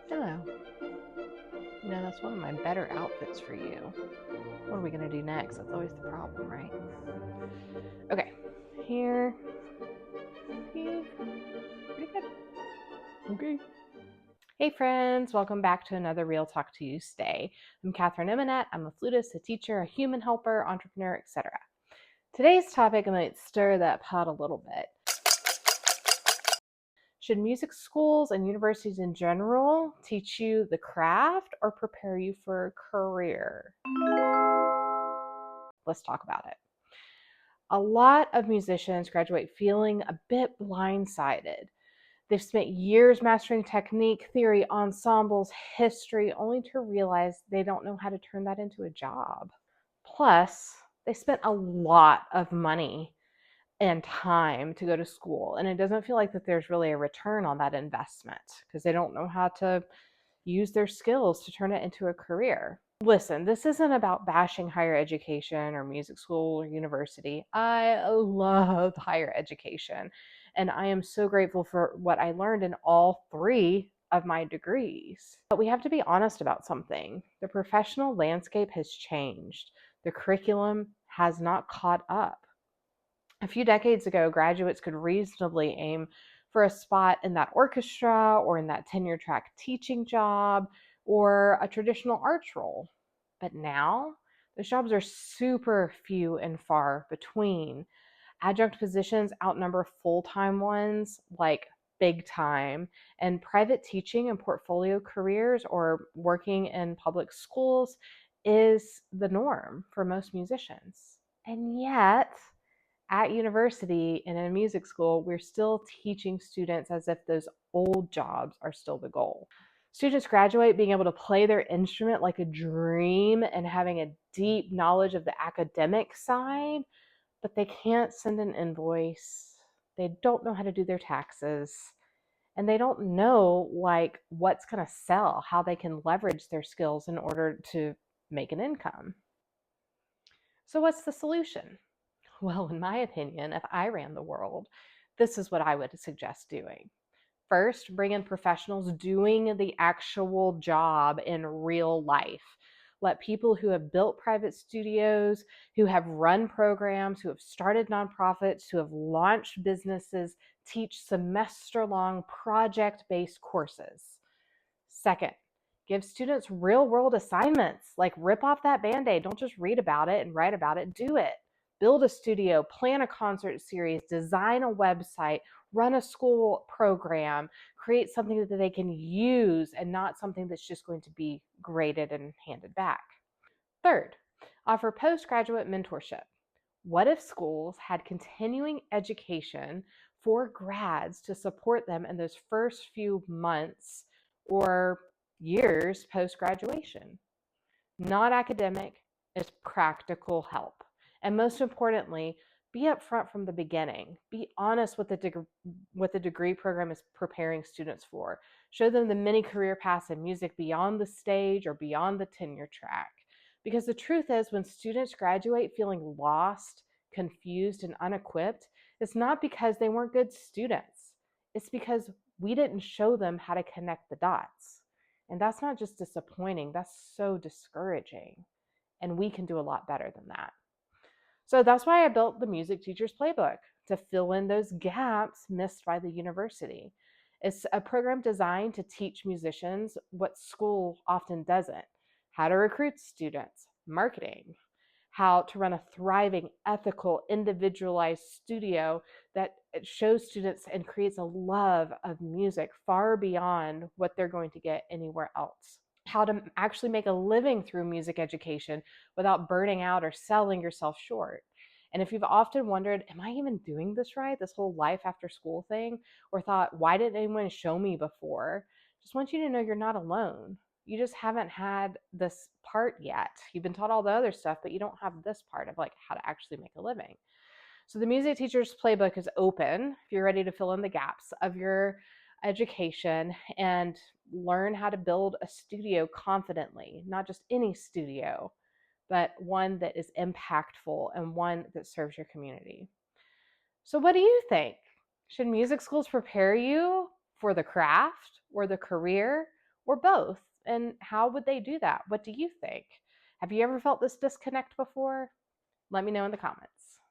Hello. That's one of my better outfits for you. What are we going to do next? That's always the problem, right? Okay, here. Okay, pretty good. Okay. Hey friends, welcome back to another Real Talk Tuesday. I'm Katherineemeneth. I'm a flutist, a teacher, a human helper, entrepreneur, etc. Today's topic might stir that pot a little bit. Should music schools and universities in general teach you the craft or prepare you for a career? Let's talk about it. A lot of musicians graduate feeling a bit blindsided. They've spent years mastering technique, theory, ensembles, history, only to realize they don't know how to turn that into a job. Plus, they spent a lot of money and time to go to school, and it doesn't feel like that there's really a return on that investment because they don't know how to use their skills to turn it into a career. Listen, this isn't about bashing higher education or music school or university. I love higher education, and I am so grateful for what I learned in all three of my degrees. But we have to be honest about something. The professional landscape has changed. The curriculum has not caught up. A few decades ago, graduates could reasonably aim for a spot in that orchestra or in that tenure track teaching job or a traditional arts role. But now, those jobs are super few and far between. Adjunct positions outnumber full-time ones, like big time, and private teaching and portfolio careers or working in public schools is the norm for most musicians. And yet, at university and in a music school, we're still teaching students as if those old jobs are still the goal. Students graduate being able to play their instrument like a dream and having a deep knowledge of the academic side, but they can't send an invoice. They don't know how to do their taxes, and they don't know like what's going to sell, how they can leverage their skills in order to make an income. So what's the solution? Well, in my opinion, if I ran the world, this is what I would suggest doing. First, bring in professionals doing the actual job in real life. Let people who have built private studios, who have run programs, who have started nonprofits, who have launched businesses, teach semester-long project-based courses. Second, give students real-world assignments, like rip off that Band-Aid. Don't just read about it and write about it, do it. Build a studio, plan a concert series, design a website, run a school program, create something that they can use and not something that's just going to be graded and handed back. Third, offer postgraduate mentorship. What if schools had continuing education for grads to support them in those first few months or years post-graduation? Not academic, it's practical help. And most importantly, be upfront from the beginning. Be honest with what the degree program is preparing students for. Show them the many career paths in music beyond the stage or beyond the tenure track. Because the truth is, when students graduate feeling lost, confused, and unequipped, it's not because they weren't good students. It's because we didn't show them how to connect the dots. And that's not just disappointing, that's so discouraging. And we can do a lot better than that. So that's why I built the Music Teacher's Playbook, to fill in those gaps missed by the university. It's a program designed to teach musicians what school often doesn't: how to recruit students, marketing, how to run a thriving, ethical, individualized studio that shows students and creates a love of music far beyond what they're going to get anywhere else. How to actually make a living through music education without burning out or selling yourself short. And if you've often wondered, am I even doing this right, this whole life after school thing, or thought, why didn't anyone show me before? Just want you to know you're not alone. You just haven't had this part yet. You've been taught all the other stuff, but you don't have this part of like how to actually make a living. So the Music Teacher's Playbook is open if you're ready to fill in the gaps of your education and learn how to build a studio confidently, not just any studio, but one that is impactful and one that serves your community. So what do you think? Should music schools prepare you for the craft or the career or both? And how would they do that? What do you think? Have you ever felt this disconnect before? Let me know in the comments.